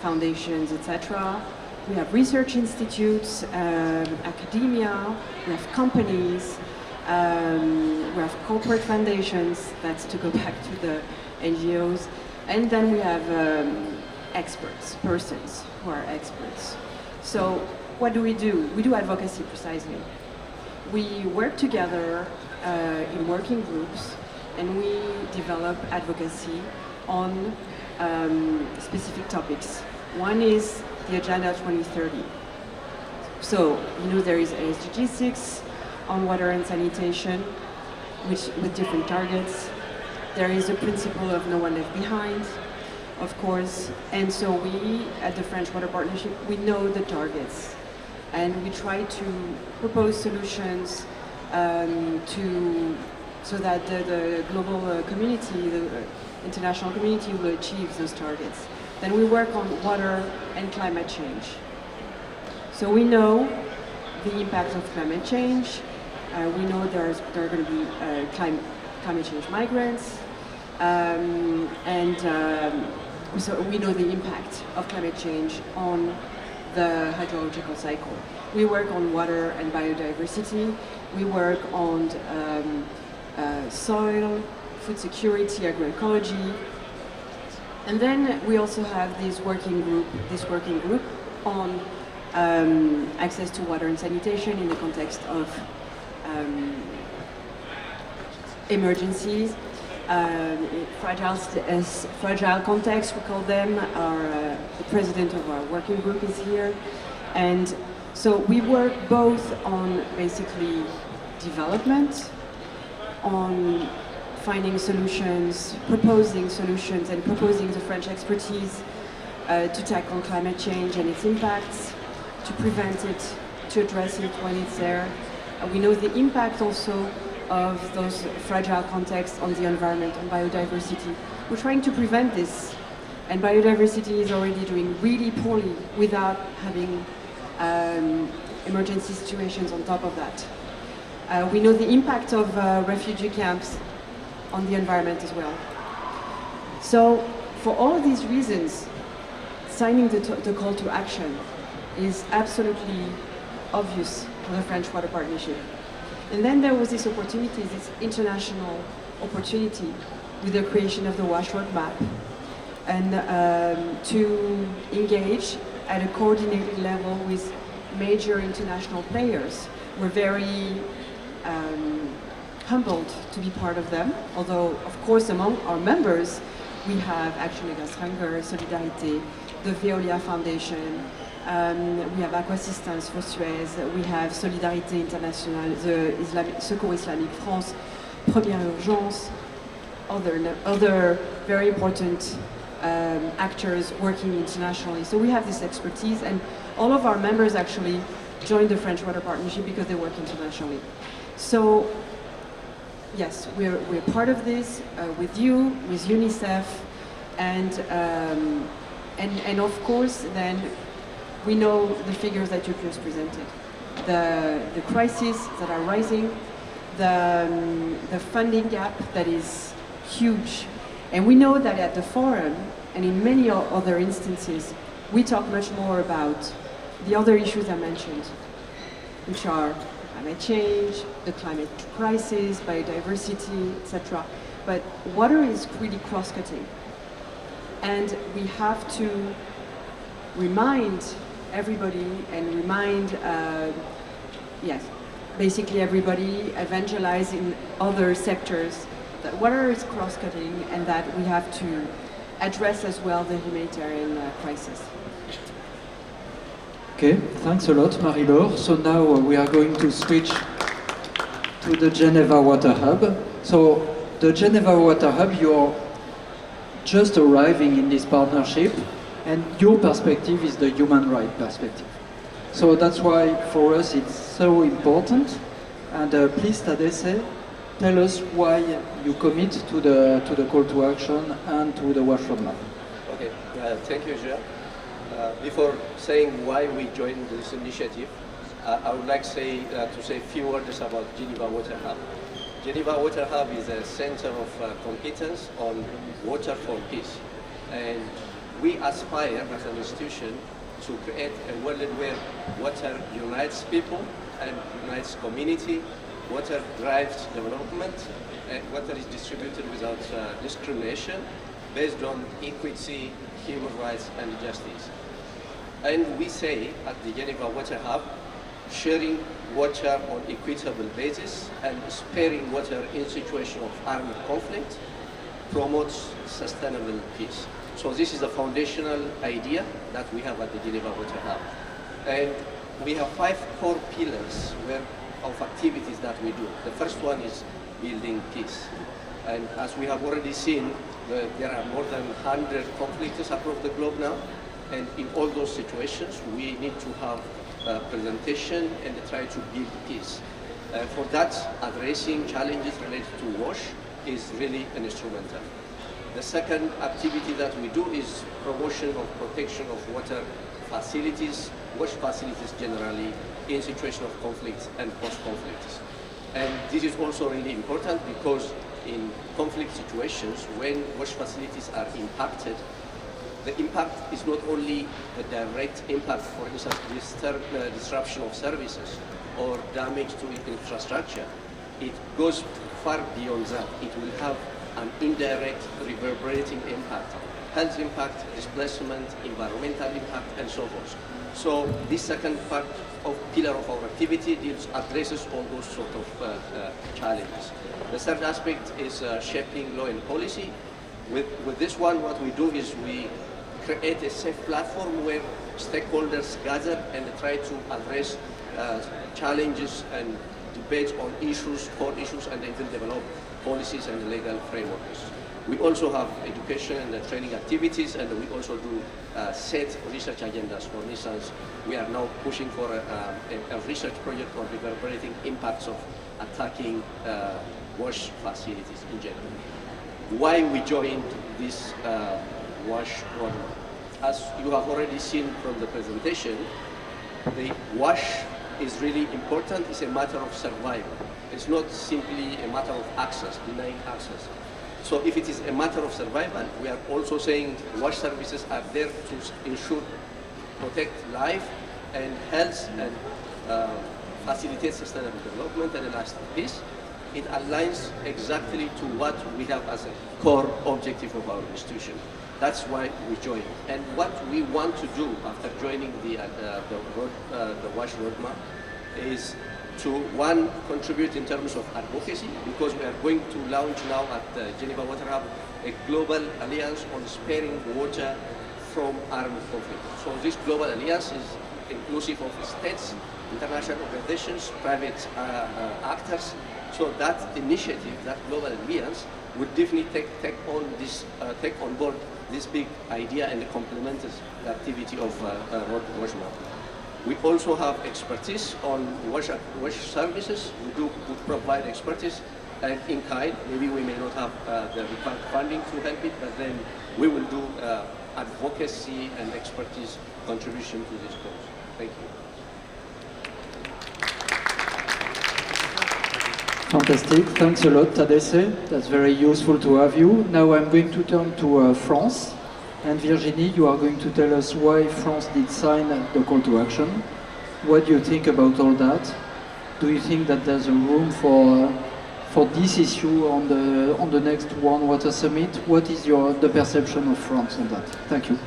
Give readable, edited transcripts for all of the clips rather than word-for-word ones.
foundations, etc. We have research institutes, academia, we have companies, we have corporate foundations, that's to go back to the NGOs, and then we have experts, persons who are experts. So what do? We do advocacy precisely. We work together in working groups and we develop advocacy on specific topics. One is the Agenda 2030. So, there is SDG 6 on water and sanitation, with different targets. There is a principle of no one left behind, of course. And so we, at the French Water Partnership, we know the targets. And we try to propose solutions so that the global community, the international community will achieve those targets. Then we work on water and climate change. So we know the impact of climate change. We know there are going to be climate change migrants. So we know the impact of climate change on the hydrological cycle. We work on water and biodiversity. We work on soil, food security, agroecology. And then we also have this working group on access to water and sanitation in the context of emergencies, fragile contexts, we call them. The president of our working group is here. And so we work both on basically development, on finding solutions, proposing solutions, and proposing the French expertise to tackle climate change and its impacts, to prevent it, to address it when it's there. We know the impact also of those fragile contexts on the environment, on biodiversity. We're trying to prevent this, and biodiversity is already doing really poorly without having emergency situations on top of that. We know the impact of refugee camps on the environment as well. So for all of these reasons, signing the call to action is absolutely obvious for the French Water Partnership. And then there was this opportunity, this international opportunity with the creation of the WASH Roadmap, and to engage at a coordinated level with major international players. We're very humbled to be part of them, although of course among our members we have Action Against Hunger, Solidarité, the Veolia Foundation, we have Aquassistance for Suez, we have Solidarité Internationale, the Secours Islamique France, Première Urgence, other very important actors working internationally. So we have this expertise, and all of our members actually joined the French Water Partnership because they work internationally. So yes, we're part of this with you, with UNICEF, and of course then we know the figures that you just presented, the crises that are rising, the funding gap that is huge, and we know that at the forum and in many other instances we talk much more about the other issues I mentioned, which are climate change, the climate crisis, biodiversity, etc. But water is really cross-cutting, and we have to remind everybody and remind, basically everybody, evangelize in other sectors that water is cross-cutting and that we have to address as well the humanitarian crisis. Okay, thanks a lot, Marie-Laure. So now we are going to switch to the Geneva Water Hub. So the Geneva Water Hub, you're just arriving in this partnership, and your perspective is the human rights perspective. So that's why for us it's so important. And please, Tadesse, tell us why you commit to the call to action and to the WASH Roadmap. Okay, thank you, Jean. Before saying why we joined this initiative, I would like to say a few words about Geneva Water Hub. Geneva Water Hub is a center of competence on water for peace. And we aspire as an institution to create a world where water unites people and unites community, water drives development, and water is distributed without discrimination, based on equity, human rights, and justice. And we say at the Geneva Water Hub, sharing water on equitable basis and sparing water in situation of armed conflict promotes sustainable peace. So this is the foundational idea that we have at the Geneva Water Hub. And we have 5 core pillars of activities that we do. The first one is building peace. And as we have already seen, there are more than 100 conflicts across the globe now. And in all those situations, we need to have a presentation and try to build peace. For that, addressing challenges related to WASH is really an instrumental. The second activity that we do is promotion of protection of water facilities, WASH facilities generally, in situation of conflict and post-conflicts. And this is also really important because in conflict situations, when WASH facilities are impacted, the impact is not only a direct impact, for instance, disruption of services or damage to infrastructure. It goes far beyond that. It will have an indirect reverberating impact, health impact, displacement, environmental impact, and so forth. So this second part of pillar of our activity addresses all those sort of challenges. The third aspect is shaping law and policy. With this one, what we do is we create a safe platform where stakeholders gather and try to address challenges and debates on issues, core issues, and then develop policies and legal frameworks. We also have education and training activities, and we also do set research agendas. For instance, we are now pushing for a research project on reverberating impacts of attacking WASH facilities in general. Why we joined this WASH roadmap? As you have already seen from the presentation, the WASH is really important. It's a matter of survival. It's not simply a matter of access, denying access. So if it is a matter of survival, we are also saying WASH services are there to ensure, protect life and health and facilitate sustainable development and lasting peace. It aligns exactly to what we have as a core objective of our institution. That's why we joined. And what we want to do after joining the WASH roadmap is to, one, contribute in terms of advocacy, because we are going to launch now at the Geneva Water Hub a global alliance on sparing water from armed conflict. So this global alliance is inclusive of states, international organizations, private actors. So that initiative, that global alliance, would definitely take on board this big idea and complement the activity of WASHMAP. We also have expertise on WASH services. We provide expertise and in kind. Maybe we may not have the required funding to help it, but then we will do advocacy and expertise contribution to this cause. Thank you. Fantastic. Thanks a lot, Tadesse. That's very useful to have you. Now I'm going to turn to France. And Virginie, you are going to tell us why France did sign the call to action. What do you think about all that? Do you think that there's a room for this issue on the next One Water Summit? What is the perception of France on that? Thank you.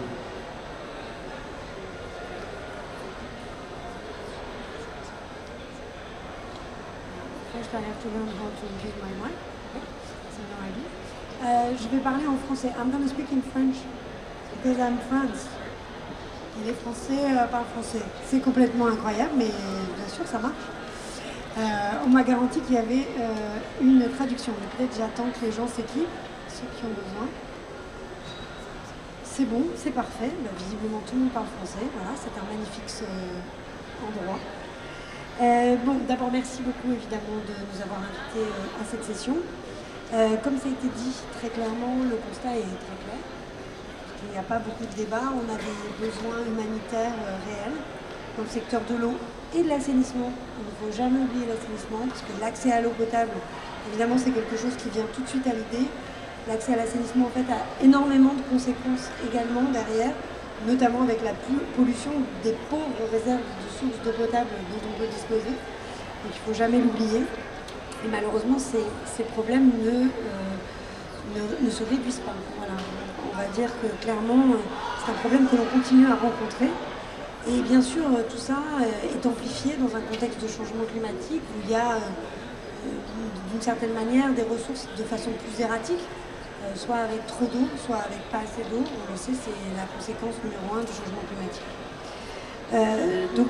First, I have to learn how to use my mic. So no idea. Je vais parler en français. I'm going to speak in French. Because I'm France. Et les Français parlent français. C'est complètement incroyable, mais bien sûr, ça marche. On m'a garanti qu'il y avait une traduction. Mais peut-être j'attends que les gens s'équipent, ceux qui ont besoin. C'est bon, c'est parfait. Bah, visiblement, tout le monde parle français. Voilà, c'est un magnifique endroit. Bon, d'abord, merci beaucoup, évidemment, de nous avoir invités à cette session. Comme ça a été dit très clairement, le constat est très clair. Il n'y a pas beaucoup de débat, on a des besoins humanitaires réels dans le secteur de l'eau et de l'assainissement. Il ne faut jamais oublier l'assainissement, parce que l'accès à l'eau potable, évidemment, c'est quelque chose qui vient tout de suite à l'idée. L'accès à l'assainissement en fait, a énormément de conséquences également derrière, notamment avec la pollution des pauvres réserves de sources d'eau potable dont on peut disposer. Donc il ne faut jamais l'oublier. Et malheureusement, ces problèmes ne se réduisent pas. Voilà. On va dire que clairement, c'est un problème que l'on continue à rencontrer. Et bien sûr, tout ça est amplifié dans un contexte de changement climatique où il y a d'une certaine manière des ressources de façon plus erratique, soit avec trop d'eau, soit avec pas assez d'eau. On le sait, c'est la conséquence numéro 1 du changement climatique. Donc,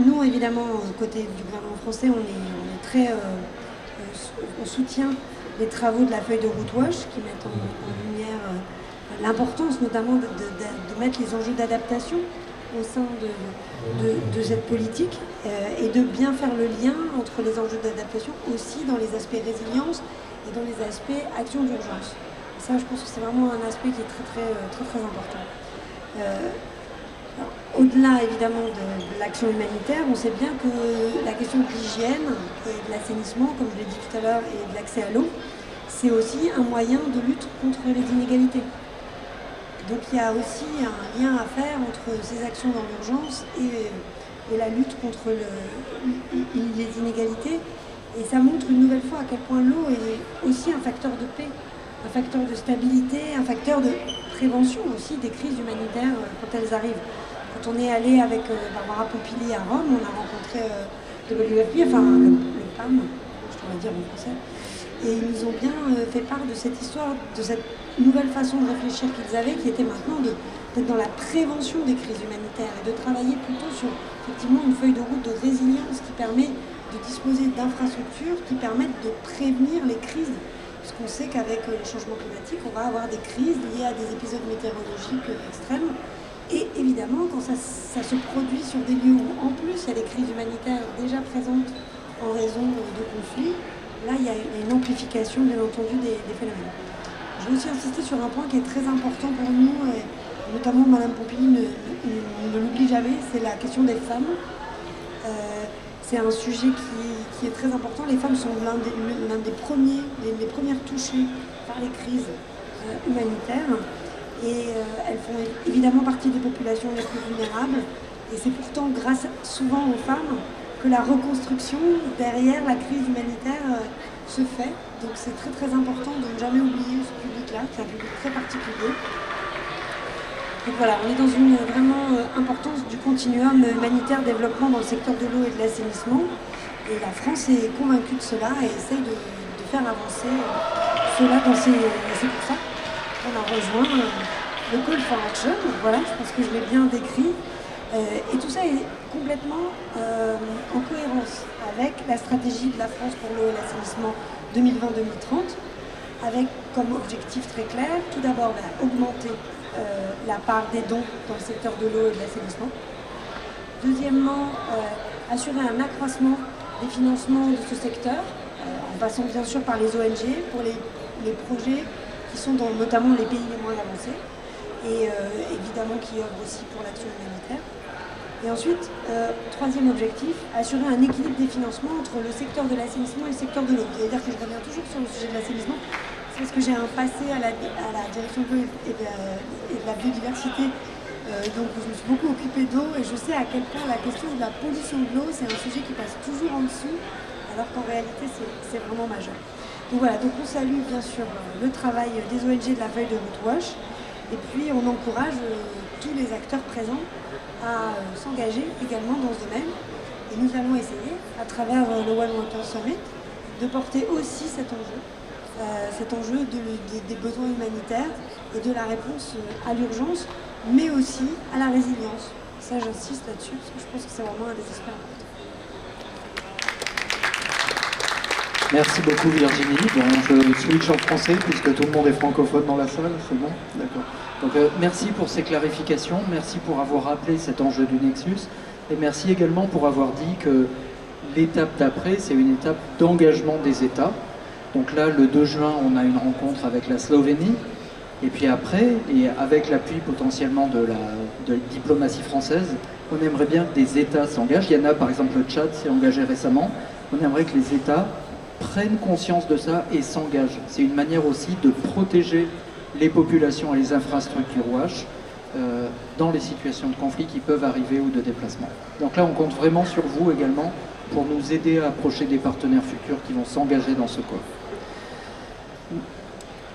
nous, évidemment, côté du gouvernement français, on est très... on soutient les travaux de la feuille de route WASH qui mettent en lumière l'importance notamment de mettre les enjeux d'adaptation au sein de cette politique et de bien faire le lien entre les enjeux d'adaptation aussi dans les aspects résilience et dans les aspects action d'urgence. Ça, je pense que c'est vraiment un aspect qui est très important. Au-delà évidemment de l'action humanitaire, on sait bien que la question de l'hygiène et de l'assainissement, comme je l'ai dit tout à l'heure, et de l'accès à l'eau, c'est aussi un moyen de lutte contre les inégalités. Donc il y a aussi un lien à faire entre ces actions dans l'urgence et la lutte contre les inégalités. Et ça montre une nouvelle fois à quel point l'eau est aussi un facteur de paix, un facteur de stabilité, un facteur de prévention aussi des crises humanitaires quand elles arrivent. Quand on est allé avec Barbara Pompili à Rome, on a rencontré le WFP, enfin le PAM, je pourrais dire en français, et ils nous ont bien fait part de cette histoire, de cette nouvelle façon de réfléchir qu'ils avaient, qui était maintenant d'être dans la prévention des crises humanitaires et de travailler plutôt sur effectivement une feuille de route de résilience qui permet de disposer d'infrastructures qui permettent de prévenir les crises. Parce qu'on sait qu'avec le changement climatique, on va avoir des crises liées à des épisodes météorologiques extrêmes. Et évidemment, quand ça se produit sur des lieux où, en plus, il y a des crises humanitaires déjà présentes en raison de conflits, là, il y a une amplification, bien entendu, des phénomènes. Je veux aussi insister sur un point qui est très important pour nous, et notamment Madame Pompili ne l'oublie jamais, c'est la question des femmes. C'est un sujet qui est très important. Les femmes sont l'un des premiers, les premières touchées par les crises humanitaires. Et elles font évidemment partie des populations les plus vulnérables. Et c'est pourtant grâce souvent aux femmes que la reconstruction derrière la crise humanitaire se fait. Donc c'est très important de ne jamais oublier ce public-là, qui est un public très particulier. Donc voilà, on est dans une vraiment importance du continuum humanitaire développement dans le secteur de l'eau et de l'assainissement. Et la France est convaincue de cela et essaye de faire avancer cela dans ses... C'est pour ça qu'on a rejoint le Call for Action. Voilà, je pense que je l'ai bien décrit. Et tout ça est complètement en cohérence avec la stratégie de la France pour l'eau et l'assainissement 2020-2030, avec comme objectif très clair, tout d'abord augmenter la part des dons dans le secteur de l'eau et de l'assainissement. Deuxièmement, assurer un accroissement des financements de ce secteur, en passant bien sûr par les ONG pour les projets qui sont dans notamment les pays les moins avancés, et évidemment qui œuvrent aussi pour l'action humanitaire. Et ensuite, troisième objectif, assurer un équilibre des financements entre le secteur de l'assainissement et le secteur de l'eau. C'est-à-dire que je reviens toujours sur le sujet de l'assainissement, c'est parce que j'ai un passé à la direction de l'eau et de la biodiversité, donc je me suis beaucoup occupée d'eau et je sais à quel point la question de la pollution de l'eau, c'est un sujet qui passe toujours en dessous, alors qu'en réalité c'est vraiment majeur. Donc voilà, donc on salue bien sûr le travail des ONG de la feuille de route WASH, et puis on encourage tous les acteurs présents à s'engager également dans ce domaine. Et nous allons essayer, à travers le One Water Summit, de porter aussi cet enjeu des besoins humanitaires et de la réponse à l'urgence, mais aussi à la résilience. Ça, j'insiste là-dessus, parce que je pense que c'est vraiment un des aspects importants. Merci beaucoup Virginie. Bon, je switch en français puisque tout le monde est francophone dans la salle, c'est bon? D'accord. Donc merci pour ces clarifications, merci pour avoir rappelé cet enjeu du Nexus et merci également pour avoir dit que l'étape d'après, c'est une étape d'engagement des États. Donc là, le 2 juin, on a une rencontre avec la Slovénie et puis après, et avec l'appui potentiellement de la diplomatie française, on aimerait bien que des États s'engagent. Il y en a par exemple, le Tchad s'est engagé récemment. On aimerait que les États prennent conscience de ça et s'engagent. C'est une manière aussi de protéger les populations et les infrastructures WASH dans les situations de conflit qui peuvent arriver ou de déplacement. Donc là, on compte vraiment sur vous également pour nous aider à approcher des partenaires futurs qui vont s'engager dans ce call.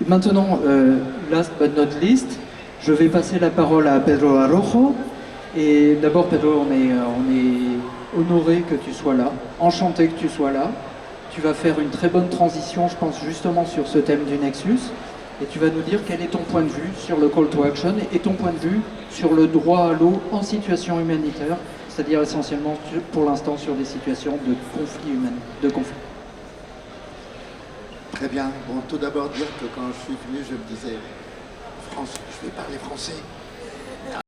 Maintenant, last but not least, je vais passer la parole à Pedro Arrojo. Et d'abord, Pedro, on est honoré que tu sois là, enchanté que tu sois là. Tu vas faire une très bonne transition, je pense, justement sur ce thème du Nexus. Et tu vas nous dire quel est ton point de vue sur le call to action et ton point de vue sur le droit à l'eau en situation humanitaire, c'est-à-dire essentiellement pour l'instant sur des situations de conflit humain, de conflit. Très bien. Bon, tout d'abord dire que quand je suis venu, je me disais, France, je vais parler français.